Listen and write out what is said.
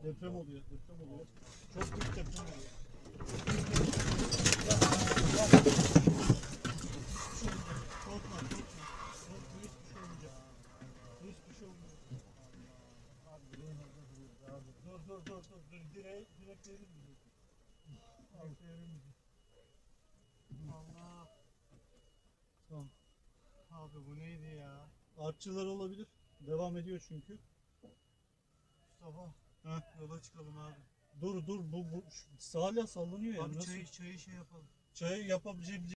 Deprem oluyor. Çok büyük deprem oluyor. Korkma. Hiçbir şey olmayacak. Dur. Direkt verir mi? Allah. Tamam. Abi bu neydi ya? Artçılar olabilir. Devam ediyor çünkü. Mustafa. Yola çıkalım abi. Dur bu hala sallanıyor ya. Abi nasıl? çayı şey yapalım. Çayı yapabileceğimiz